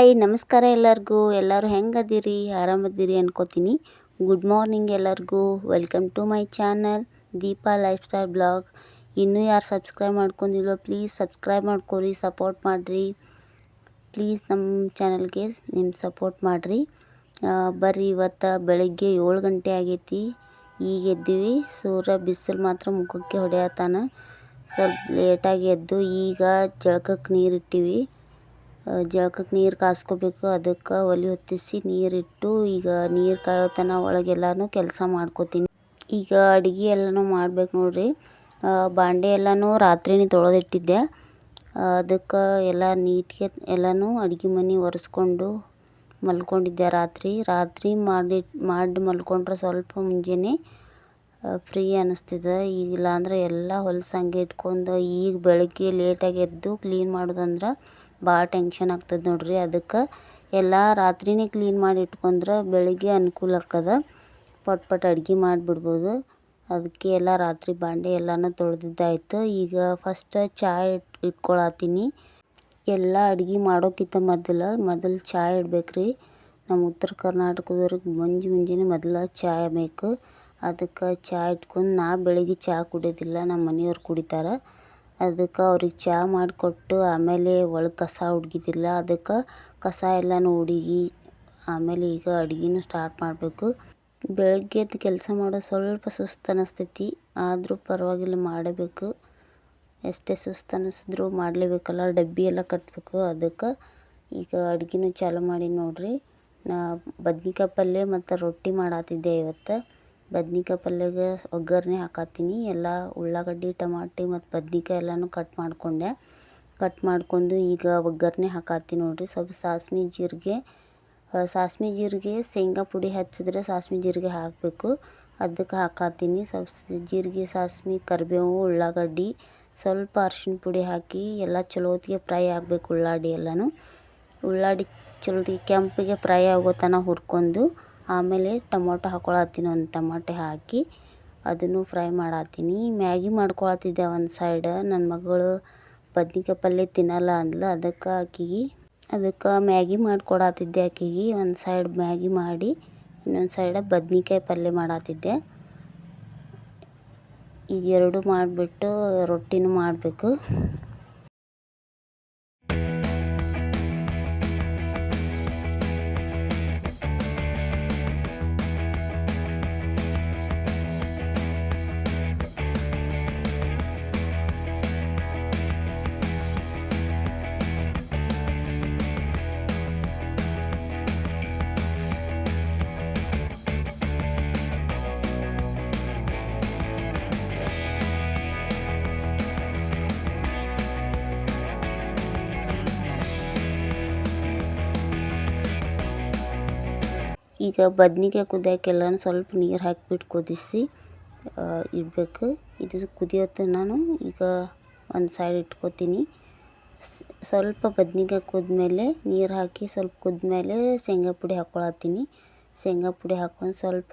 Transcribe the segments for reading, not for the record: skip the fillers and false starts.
Hi ನಮಸ್ಕಾರ ಎಲ್ಲರಿಗೂ. ಎಲ್ಲರೂ ಹೆಂಗದಿರಿ? ಆರಾಮದಿರಿ ಅನ್ಕೋತೀನಿ. ಗುಡ್ ಮಾರ್ನಿಂಗ್ ಎಲ್ಲರಿಗೂ. Welcome to my channel Deepa lifestyle blog. ಇನ್ನೂ ಯಾರು ಸಬ್ಸ್ಕ್ರೈಬ್ ಮಾಡ್ಕೊಂಡಿಲ್ಲೋ ಪ್ಲೀಸ್ ಸಬ್ಸ್ಕ್ರೈಬ್ ಮಾಡ್ಕೊರಿ, ಸಪೋರ್ಟ್ ಮಾಡಿರಿ. ಪ್ಲೀಸ್ ನಮ್ಮ ಚಾನಲ್ಗೆ ನಿಮ್ಮ ಸಪೋರ್ಟ್ ಮಾಡಿರಿ. ಬರ್ರಿ, ಇವತ್ತು ಬೆಳಗ್ಗೆ 7 ಗಂಟೆ ಆಗೈತಿ. ಈಗ ಎದ್ದೀವಿ. ಸೂರ್ಯ ಬಿಸಿಲು ಮಾತ್ರ ಮುಖಕ್ಕೆ ಹೊಡೆಯತ್ತಾನ. ಸ್ವಲ್ಪ ಲೇಟಾಗಿ ಎದ್ದು ಈಗ ಜಳಕಕ್ಕೆ ನೀರು ಇಟ್ಟಿವಿ. ಜಳಕಕ್ಕೆ ನೀರು ಕಾಸ್ಕೋಬೇಕು. ಅದಕ್ಕೆ ಒಲೆ ಹೊತ್ತಿಸಿ ನೀರಿಟ್ಟು ಈಗ ನೀರು ಕಾಯೋ ತನಕ ಒಳಗೆಲ್ಲನೂ ಕೆಲಸ ಮಾಡ್ಕೋತೀನಿ. ಈಗ ಅಡುಗೆ ಎಲ್ಲನೂ ಮಾಡ್ಬೇಕು ನೋಡ್ರಿ. ಬಾಂಡೆ ಎಲ್ಲನೂ ರಾತ್ರಿನೇ ತೊಳೆದಿಟ್ಟಿದ್ದೆ. ಅದಕ್ಕೆ ಎಲ್ಲ ನೀಟ್ಗೆ ಎಲ್ಲನೂ ಅಡುಗೆ ಮನೆ ಒರೆಸ್ಕೊಂಡು ಮಲ್ಕೊಂಡಿದ್ದೆ. ರಾತ್ರಿ ಮಾಡಿ ಮಲ್ಕೊಂಡ್ರೆ ಸ್ವಲ್ಪ ಮುಂಜಾನೆ ಫ್ರೀ ಅನ್ನಿಸ್ತದೆ. ಈಗಿಲ್ಲ ಅಂದ್ರೆ ಎಲ್ಲ ಹೊಲಸು ಹಂಗೆ ಇಟ್ಕೊಂಡು ಈಗ ಬೆಳಗ್ಗೆ ಲೇಟಾಗಿ ಎದ್ದು ಕ್ಲೀನ್ ಮಾಡೋದಂದ್ರೆ ಭಾಳ ಟೆನ್ಷನ್ ಆಗ್ತದೆ ನೋಡ್ರಿ. ಅದಕ್ಕೆ ಎಲ್ಲ ರಾತ್ರಿನೇ ಕ್ಲೀನ್ ಮಾಡಿ ಇಟ್ಕೊಂಡ್ರೆ ಬೆಳಗ್ಗೆ ಅನುಕೂಲ ಆಗ್ತದೆ. ಪಟ್ ಅಡುಗೆ ಮಾಡಿಬಿಡ್ಬೋದು. ಅದಕ್ಕೆ ಎಲ್ಲ ರಾತ್ರಿ ಬಾಂಡೆ ಎಲ್ಲನೂ ತೊಳೆದಿದ್ದಾಯ್ತು. ಈಗ ಫಸ್ಟ್ ಚಾಯ್ ಇಟ್ಕೊಳತ್ತೀನಿ. ಎಲ್ಲ ಅಡುಗೆ ಮಾಡೋಕ್ಕಿಂತ ಮೊದಲು ಚಾಯ್ ಇಡ್ಬೇಕ್ರಿ. ನಮ್ಮ ಉತ್ತರ ಕರ್ನಾಟಕದವ್ರಿಗೆ ಮುಂಜಾನೆ ಮೊದಲು ಚಾಯ್ ಬೇಕು. ಅದಕ್ಕೆ ಚಾಯ್ ಇಟ್ಕೊಂಡು ನಾ ಬೆಳಗ್ಗೆ ಚಹಾ ಕುಡಿಯೋದಿಲ್ಲ, ನಮ್ಮ ಮನೆಯವ್ರು ಕುಡಿತಾರೆ. ಅದಕ್ಕೆ ಅವ್ರಿಗೆ ಚಹಾ ಮಾಡಿಕೊಟ್ಟು ಆಮೇಲೆ ಒಳಗೆ ಕಸ ಹುಡುಗಿದಿಲ್ಲ. ಅದಕ್ಕೆ ಕಸ ಎಲ್ಲನೂ ಹುಡುಗಿ ಆಮೇಲೆ ಈಗ ಅಡುಗೆನೂ ಸ್ಟಾರ್ಟ್ ಮಾಡಬೇಕು. ಬೆಳಗ್ಗೆ ಎದ್ದು ಕೆಲಸ ಮಾಡೋದು ಸ್ವಲ್ಪ ಸುಸ್ತು ಅನ್ನಿಸ್ತೈತಿ. ಆದರೂ ಪರವಾಗಿಲ್ಲ, ಮಾಡಬೇಕು. ಎಷ್ಟೇ ಸುಸ್ತು ಅನ್ನಿಸಿದ್ರು ಮಾಡಲೇಬೇಕಲ್ಲ, ಡಬ್ಬಿ ಎಲ್ಲ ಕಟ್ಟಬೇಕು. ಅದಕ್ಕೆ ಈಗ ಅಡುಗೆನೂ ಚಾಲು ಮಾಡಿ ನೋಡ್ರಿ. ನಾ ಬದ್ನಿಕಾಯಿ ಪಲ್ಯ ಮತ್ತು ರೊಟ್ಟಿ ಮಾಡತ್ತಿದ್ದೆ ಇವತ್ತು. ಬದ್ನಿಕಾಯಿ ಪಲ್ಯಗೆ ಒಗ್ಗರಣೆ ಹಾಕತ್ತೀನಿ. ಎಲ್ಲ ಉಳ್ಳಾಗಡ್ಡಿ, ಟಮಾಟಿ ಮತ್ತು ಬದ್ನಿಕಾಯಿ ಎಲ್ಲನೂ ಕಟ್ ಮಾಡ್ಕೊಂಡು ಈಗ ಒಗ್ಗರಣೆ ಹಾಕತ್ತೀನಿ ನೋಡ್ರಿ. ಸ್ವಲ್ಪ ಸಾಸ್ವೆ ಜೀರಿಗೆ ಶೇಂಗಾ ಪುಡಿ ಹಚ್ಚಿದ್ರೆ ಸಾಸ್ವೆ ಜೀರಿಗೆ ಹಾಕಬೇಕು. ಅದಕ್ಕೆ ಹಾಕತ್ತೀನಿ. ಸ್ವಲ್ಪ ಜೀರಿಗೆ, ಸಾಸ್ವೆ, ಕರಿಬೇವು, ಉಳ್ಳಾಗಡ್ಡಿ, ಸ್ವಲ್ಪ ಅರ್ಶಿಣ ಪುಡಿ ಹಾಕಿ ಎಲ್ಲ ಚಲೋ ಹೊತ್ತಿಗೆ ಫ್ರೈ ಆಗಬೇಕು. ಉಳ್ಳಾಗಡ್ಡಿ ಚಲೋ ಹೊತ್ತಿಗೆ ಕೆಂಪಿಗೆ ಫ್ರೈ ಆಗೋ ತನಕ ಹುರ್ಕೊಂಡು ಆಮೇಲೆ ಟೊಮೊಟೊ ಹಾಕ್ಕೊಳತ್ತೀನಿ. ಒಂದು ಟೊಮೊಟೊ ಹಾಕಿ ಅದನ್ನು ಫ್ರೈ ಮಾಡತ್ತೀನಿ. ಮ್ಯಾಗಿ ಮಾಡ್ಕೊಳತ್ತಿದ್ದೆ ಒಂದು ಸೈಡ್. ನನ್ನ ಮಗಳು ಬದ್ನಿಕಾಯಿ ಪಲ್ಯ ತಿನ್ನಲ್ಲ ಅಂದ್ಲು. ಅದಕ್ಕೆ ಮ್ಯಾಗಿ ಮಾಡಿಕೊಡತ್ತಿದ್ದೆ ಆಕೆಗೆ. ಒಂದು ಸೈಡ್ ಮ್ಯಾಗಿ ಮಾಡಿ ಇನ್ನೊಂದು ಸೈಡ್ ಬದ್ನಿಕಾಯಿ ಪಲ್ಯ ಮಾಡತ್ತಿದ್ದೆ. ಈಗ ಎರಡು ಮಾಡಿಬಿಟ್ಟು ರೊಟ್ಟಿನೂ ಮಾಡಬೇಕು. ಈಗ ಬದ್ನಿಕಾಯಿ ಕುದಿಯೋಕ್ಕೆಲ್ಲನೂ ಸ್ವಲ್ಪ ನೀರು ಹಾಕಿಬಿಟ್ಟು ಕುದಿಸಿ ಇಡಬೇಕು. ಇದು ಕುದಿಯೋತ್ತು. ನಾನು ಈಗ ಒಂದು ಸೈಡ್ ಇಟ್ಕೋತೀನಿ. ಸ್ವಲ್ಪ ಬದ್ನಿಕಾಯಿ ಕುದ್ಮೇಲೆ ನೀರು ಹಾಕಿ ಸ್ವಲ್ಪ ಕುದ್ಮೇಲೆ ಶೇಂಗಾ ಪುಡಿ ಹಾಕ್ಕೊಳತ್ತೀನಿ. ಶೇಂಗಾ ಪುಡಿ ಹಾಕ್ಕೊಂಡು ಸ್ವಲ್ಪ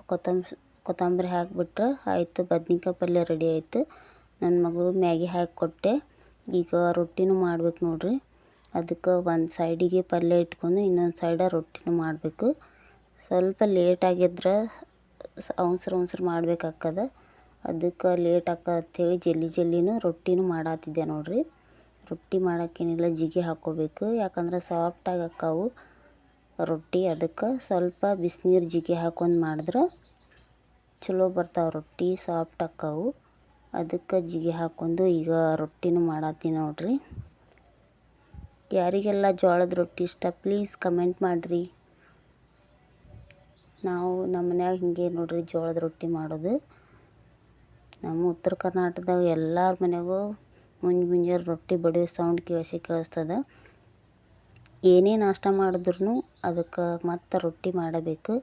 ಕೊತ್ತಂಬರಿ ಹಾಕಿಬಿಟ್ರೆ ಆಯಿತು, ಬದ್ನಿಕಾಯಿ ಪಲ್ಯ ರೆಡಿ ಆಯಿತು. ನನ್ನ ಮಗಳು ಮ್ಯಾಗಿ ಹಾಕಿಕೊಟ್ಟೆ. ಈಗ ರೊಟ್ಟಿನೂ ಮಾಡ್ಬೇಕು ನೋಡ್ರಿ. ಅದಕ್ಕೆ ಒಂದು ಸೈಡಿಗೆ ಪಲ್ಯ ಇಟ್ಕೊಂಡು ಇನ್ನೊಂದು ಸೈಡ ರೊಟ್ಟಿನೂ ಮಾಡಬೇಕು. ಸ್ವಲ್ಪ ಲೇಟ್ ಆಗಿದ್ರೆ ಅವಸರ ಮಾಡ್ಬೇಕಾಗ್ತದೆ. ಅದಕ್ಕೆ ಲೇಟ್ ಆಕತ್ತೇಳಿ ಜಲ್ದಿನೂ ರೊಟ್ಟಿನೂ ಮಾಡತ್ತಿದ್ದೆ ನೋಡ್ರಿ. ರೊಟ್ಟಿ ಮಾಡೋಕ್ಕೇನಿಲ್ಲ, ಜಿಗಿ ಹಾಕ್ಕೋಬೇಕು. ಯಾಕಂದ್ರೆ ಸಾಫ್ಟಾಗಿ ಅಕ್ಕಾವು ರೊಟ್ಟಿ. ಅದಕ್ಕೆ ಸ್ವಲ್ಪ ಬಿಸಿನೀರು ಜಿಗಿ ಹಾಕೊಂಡು ಮಾಡಿದ್ರೆ ಚಲೋ ಬರ್ತಾವೆ ರೊಟ್ಟಿ, ಸಾಫ್ಟ್ ಅಕ್ಕಾವು. ಅದಕ್ಕೆ ಜಿಗಿ ಹಾಕ್ಕೊಂಡು ಈಗ ರೊಟ್ಟಿನೂ ಮಾಡತ್ತೀನಿ ನೋಡ್ರಿ. ಯಾರಿಗೆಲ್ಲ ಜೋಳದ ರೊಟ್ಟಿ ಇಷ್ಟ ಪ್ಲೀಸ್ ಕಮೆಂಟ್ ಮಾಡಿರಿ. ನಮ್ಮ ಮನ್ಯಾಗ ಹಿಂಗೆ ನೋಡ್ರಿ ಜೋಳದ ರೊಟ್ಟಿ ಮಾಡೋದು. ನಮ್ಮ ಉತ್ತರ ಕರ್ನಾಟಕದಾಗ ಎಲ್ಲರ ಮನೆಯಾಗೂ ಮುಂಜಾನೆ ರೊಟ್ಟಿ ಬಡಿಯೋ ಸೌಂಡ್ ಕೇಳಿಸ್ತದೆ. ಏನೇ ನಾಷ್ಟ ಮಾಡಿದ್ರೂ ಅದಕ್ಕೆ ಮತ್ತೆ ರೊಟ್ಟಿ ಮಾಡಬೇಕು.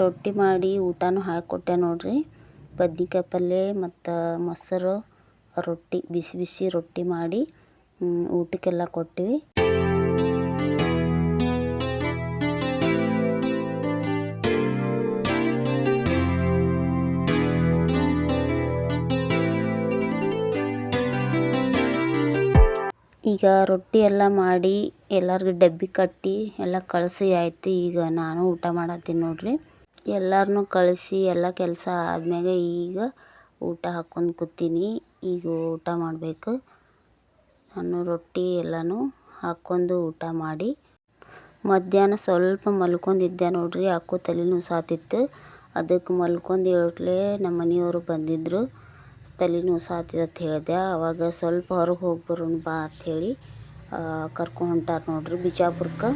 ರೊಟ್ಟಿ ಮಾಡಿ ಊಟನೂ ಹಾಕಿಕೊಟ್ಟೆ ನೋಡ್ರಿ. ಬದ್ನಿಕಾಯಿ ಪಲ್ಯ ಮತ್ತು ಮೊಸರು, ರೊಟ್ಟಿ, ಬಿಸಿ ಬಿಸಿ ರೊಟ್ಟಿ ಮಾಡಿ ಊಟಕ್ಕೆಲ್ಲ ಕೊಟ್ಟಿವಿ. ಈಗ ರೊಟ್ಟಿ ಎಲ್ಲ ಮಾಡಿ ಎಲ್ಲರಿಗೂ ಡಬ್ಬಿ ಕಟ್ಟಿ ಎಲ್ಲ ಕಳಿಸಿ ಆಯ್ತು. ಈಗ ನಾನು ಊಟ ಮಾಡತ್ತೀನಿ ನೋಡ್ರಿ. ಎಲ್ಲರನ್ನೂ ಕಳಿಸಿ ಎಲ್ಲ ಕೆಲಸ ಆದ್ಮ್ಯಾಗ ಈಗ ಊಟ ಹಾಕ್ಕೊಂಡು ಕೂತೀನಿ. ಈಗ ಊಟ ಮಾಡಬೇಕು. ನಾನು ರೊಟ್ಟಿ ಎಲ್ಲನೂ ಹಾಕ್ಕೊಂಡು ಊಟ ಮಾಡಿ ಮಧ್ಯಾಹ್ನ ಸ್ವಲ್ಪ ಮಲ್ಕೊಂಡಿದ್ದೆ ನೋಡ್ರಿ. ಯಾಕೋ ತಲೆ ನುಸಾತಿತ್ತು. ಅದಕ್ಕೆ ಮಲ್ಕೊಂಡು ಹೇಳಟ್ಲೆ ನಮ್ಮ ಮನೆಯವರು ಬಂದಿದ್ದರು. ತಲೆ ನುಸಾತಿದೆ ಅಂತ ಹೇಳಿದೆ. ಆವಾಗ ಸ್ವಲ್ಪ ಹೊರಗೆ ಹೋಗಿ ಬರೋಣ ಬಾ ಅಂಥೇಳಿ ಕರ್ಕೊಂಡು ಹೊಂಟಾರ ನೋಡ್ರಿ ಬಿಜಾಪುರಕ್ಕೆ.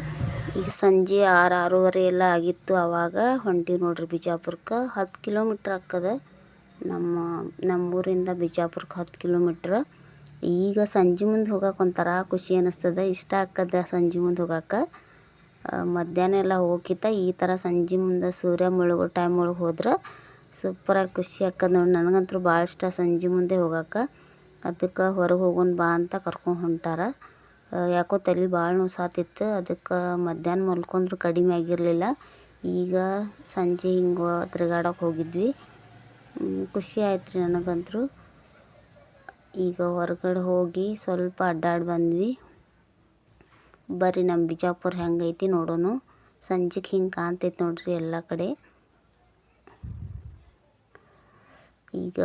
ಈಗ ಸಂಜೆ 6-6:30 ಎಲ್ಲ ಆಗಿತ್ತು. ಆವಾಗ ಹೊಂಟಿವಿ ನೋಡ್ರಿ ಬಿಜಾಪುರಕ್ಕೆ. 10 ಕಿಲೋಮೀಟ್ರ್ ಆಗ್ತದೆ ನಮ್ಮೂರಿಂದ ಬಿಜಾಪುರಕ್ಕೆ 10 ಕಿಲೋಮೀಟ್ರ್. ಈಗ ಸಂಜೆ ಮುಂದೆ ಹೋಗಕ್ಕೆ ಒಂಥರ ಖುಷಿ ಅನ್ನಿಸ್ತದೆ. ಇಷ್ಟ ಆಗ್ತದೆ ಸಂಜೆ ಮುಂದೆ ಹೋಗಕ್ಕೆ. ಮಧ್ಯಾಹ್ನ ಎಲ್ಲ ಹೋಗಿತ್ತ ಈ ಥರ ಸಂಜೆ ಮುಂದೆ ಸೂರ್ಯ ಮುಳುಗೋ ಟೈಮ್ ಒಳಗೆ ಹೋದ್ರೆ ಸೂಪರಾಗಿ ಖುಷಿ ಆಗ್ತದೆ ನೋಡಿ. ನನಗಂತೂ ಭಾಳ ಇಷ್ಟ ಸಂಜೆ ಮುಂದೆ ಹೋಗಕ್ಕೆ. ಅದಕ್ಕೆ ಹೊರಗೆ ಹೋಗೋಣ ಬಾ ಅಂತ ಕರ್ಕೊಂಡು ಹೊಂಟಾರ. ಯಾಕೋ ತಲೆ ಭಾಳ ನುಸಾತಿತ್ತು. ಅದಕ್ಕೆ ಮಧ್ಯಾಹ್ನ ಮಲ್ಕೊಂಡ್ರು ಕಡಿಮೆ ಆಗಿರಲಿಲ್ಲ. ಈಗ ಸಂಜೆ ಹಿಂಗೆ ತಿರುಗಾಡೋಕೆ ಹೋಗಿದ್ವಿ. ಖುಷಿ ಆಯ್ತು ರೀ ನನಗಂತೂ. ಈಗ ಹೊರಗಡೆ ಹೋಗಿ ಸ್ವಲ್ಪ ಅಡ್ಡಾಡಿ ಬಂದ್ವಿ. ಬರ್ರಿ ನಮ್ಮ ಬಿಜಾಪುರ ಹೆಂಗೈತಿ ನೋಡೋಣ. ಸಂಜೆಗೆ ಹಿಂಗೆ ಕಾಣ್ತೈತಿ ನೋಡ್ರಿ ಎಲ್ಲ ಕಡೆ. ಈಗ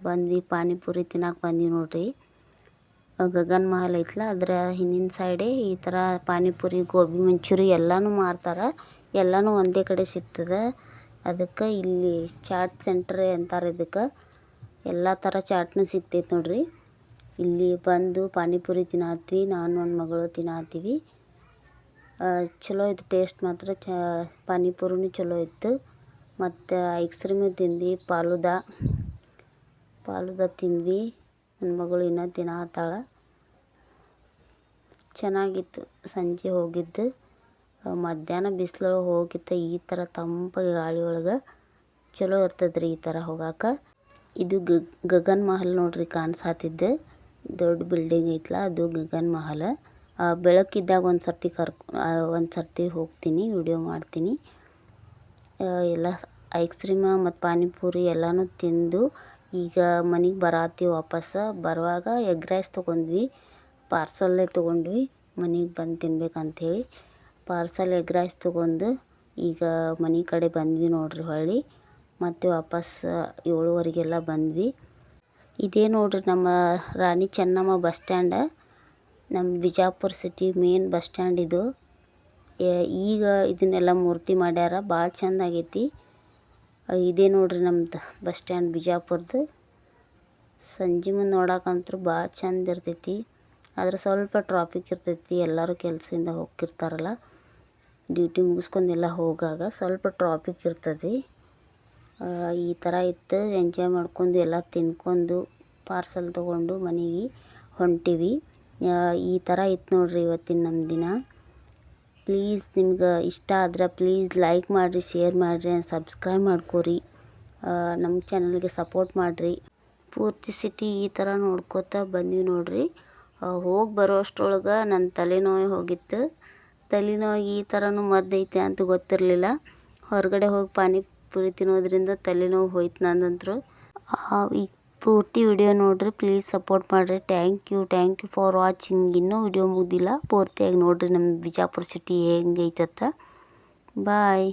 ಬಂದ್ವಿ ಪಾನಿಪುರಿ ತಿನ್ನಕ್ಕೆ ಬಂದ್ವಿ ನೋಡ್ರಿ. ಗಗನ್ ಮಹಲ್ ಐತಲ್ಲ ಅದರ ಹಿಂದಿನ ಸೈಡೇ ಈ ಥರ ಪಾನಿಪುರಿ, ಗೋಬಿ ಮಂಚೂರಿ ಎಲ್ಲನೂ ಮಾರ್ತಾರೆ. ಎಲ್ಲನೂ ಒಂದೇ ಕಡೆ ಸಿಗ್ತದೆ. ಅದಕ್ಕೆ ಇಲ್ಲಿ ಚಾಟ್ ಸೆಂಟ್ರ್ ಅಂತಾರೆ ಇದಕ್ಕೆ. ಎಲ್ಲ ಥರ ಚಾಟ್ನೂ ಸಿಗ್ತೈತೆ ನೋಡ್ರಿ. ಇಲ್ಲಿ ಬಂದು ಪಾನಿಪುರಿ ತಿನ್ನತ್ವಿ. ನಾನು ನನ್ನ ಮಗಳು ತಿನ್ನತ್ತೀವಿ. ಚಲೋ ಇತ್ತು ಟೇಸ್ಟ್ ಮಾತ್ರ. ಪಾನಿಪುರಿನೂ ಚಲೋ ಇತ್ತು. ಮತ್ತು ಐಸ್ ಕ್ರೀಮು ತಿಂದ್ವಿ. ಫಾಲೂದಾ ತಿಂದ್ವಿ. ನನ್ನ ಮಗಳು ಇನ್ನೂ ತಿನ್ನತ್ತಾಳೆ. ಚೆನ್ನಾಗಿತ್ತು ಸಂಜೆ ಹೋಗಿದ್ದು. ಮಧ್ಯಾಹ್ನ ಬಿಸಿಲೊಳಗೆ ಹೋಗಿತ್ತು ಈ ಥರ ತಂಪಾಗಿ ಗಾಳಿ ಒಳಗೆ ಚಲೋ ಇರ್ತದೆ ಈ ಥರ ಹೋಗಕ್ಕೆ. ಇದು ಗಗನ್ ಮಹಲ್ ನೋಡ್ರಿ ಕಾಣಿಸಾತಿದ್ದು. ದೊಡ್ಡ ಬಿಲ್ಡಿಂಗ್ ಐತಲ್ಲ ಅದು ಗಗನ್ ಮಹಲ್. ಬೆಳಕಿದ್ದಾಗ ಒಂದು ಸರ್ತಿ ಹೋಗ್ತೀನಿ, ವಿಡಿಯೋ ಮಾಡ್ತೀನಿ. ಎಲ್ಲ ಐಸ್ ಕ್ರೀಮ ಮತ್ತು ಪಾನಿಪುರಿ ಎಲ್ಲನೂ ತಿಂದು ಈಗ ಮನೆಗೆ ಬರತ್ತೀವಿ. ವಾಪಸ್ಸು ಬರುವಾಗ ಎಗ್ ರೈಸ್ ತೊಗೊಂಡ್ವಿ. ಪಾರ್ಸಲ್ಲೇ ತೊಗೊಂಡ್ವಿ. ಮನೆಗೆ ಬಂದು ತಿನ್ಬೇಕಂಥೇಳಿ ಪಾರ್ಸಲ್ ಎಗ್ ರೈಸ್ ತೊಗೊಂಡು ಈಗ ಮನೆ ಕಡೆ ಬಂದ್ವಿ ನೋಡ್ರಿ. ಹೊಳ್ಳಿ ಮತ್ತು ವಾಪಸ್ 7:15 ಬಂದ್ವಿ. ಇದೇ ನೋಡ್ರಿ ನಮ್ಮ ರಾಣಿ ಚೆನ್ನಮ್ಮ ಬಸ್ ಸ್ಟ್ಯಾಂಡ. ನಮ್ಮ Bijapur city main bus stand ಇದು. ಈಗ ಇದನ್ನೆಲ್ಲ ಮೂರ್ತಿ ಮಾಡ್ಯಾರ. ಭಾಳ ಚೆಂದ ಆಗೈತಿ. ಇದೇ ನೋಡ್ರಿ ನಮ್ದು ಬಸ್ ಸ್ಟ್ಯಾಂಡ್ ಬಿಜಾಪುರದ್ದು. ಸಂಜೆ ಮುಂದೆ ನೋಡಕ್ಕಂತೂ ಭಾಳ ಚೆಂದ ಇರ್ತೈತಿ. ಆದ್ರೆ ಸ್ವಲ್ಪ ಟ್ರಾಫಿಕ್ ಇರ್ತೈತಿ. ಎಲ್ಲರೂ ಕೆಲಸದಿಂದ ಹೋಗ್ತಿರ್ತಾರಲ್ಲ, ಡ್ಯೂಟಿ ಮುಗಿಸ್ಕೊಂಡೆಲ್ಲ ಹೋಗಾಗ ಸ್ವಲ್ಪ ಟ್ರಾಫಿಕ್ ಇರ್ತದೆ. ಈ ಥರ ಇತ್ತು. ಎಂಜಾಯ್ ಮಾಡ್ಕೊಂಡು ಎಲ್ಲ ತಿನ್ಕೊಂಡು ಪಾರ್ಸಲ್ ತೊಗೊಂಡು ಮನೆಗೆ ಹೊಂಟಿವಿ. ಈ ಥರ ಇತ್ತು ನೋಡ್ರಿ ಇವತ್ತಿನ ನಮ್ಮ ದಿನ. ಪ್ಲೀಸ್ ನಿಮ್ಗೆ ಇಷ್ಟ ಆದ್ರೆ ಪ್ಲೀಸ್ ಲೈಕ್ ಮಾಡಿರಿ, ಶೇರ್ ಮಾಡಿರಿ, ಸಬ್ಸ್ಕ್ರೈಬ್ ಮಾಡ್ಕೊರಿ. ನಮ್ಮ ಚಾನಲ್ಗೆ ಸಪೋರ್ಟ್ ಮಾಡಿರಿ. ಪೂರ್ತಿ ಸಿಟಿ ಈ ಥರ ನೋಡ್ಕೋತಾ ಬಂದ್ವಿ ನೋಡ್ರಿ. ಹೋಗಿ ಬರೋ ಅಷ್ಟರೊಳಗೆ ನನ್ನ ತಲೆನೋವು ಹೋಗಿತ್ತು. ತಲೆನೋವಿಗೆ ಈ ಥರನೂ ಮದ್ದೈತೆ ಅಂತ ಗೊತ್ತಿರಲಿಲ್ಲ. ಹೊರಗಡೆ ಹೋಗಿ ಪಾನಿಪುರಿ ತಿನ್ನೋದ್ರಿಂದ ತಲೆನೋವು ಹೋಯ್ತು ನಂದಂತರೂ. ಈಗ ಪೂರ್ತಿ ವಿಡಿಯೋ ನೋಡಿರಿ, ಪ್ಲೀಸ್ ಸಪೋರ್ಟ್ ಮಾಡಿರಿ. Thank you for watching. ಇನ್ನೂ ವಿಡಿಯೋ ಮುಗಿದಿಲ್ಲ, ಪೂರ್ತಿಯಾಗಿ ನೋಡಿರಿ ನಮ್ಮ ಬಿಜಾಪುರ ಸಿಟಿ ಹೆಂಗೈತತ್ತ. ಬಾಯ್.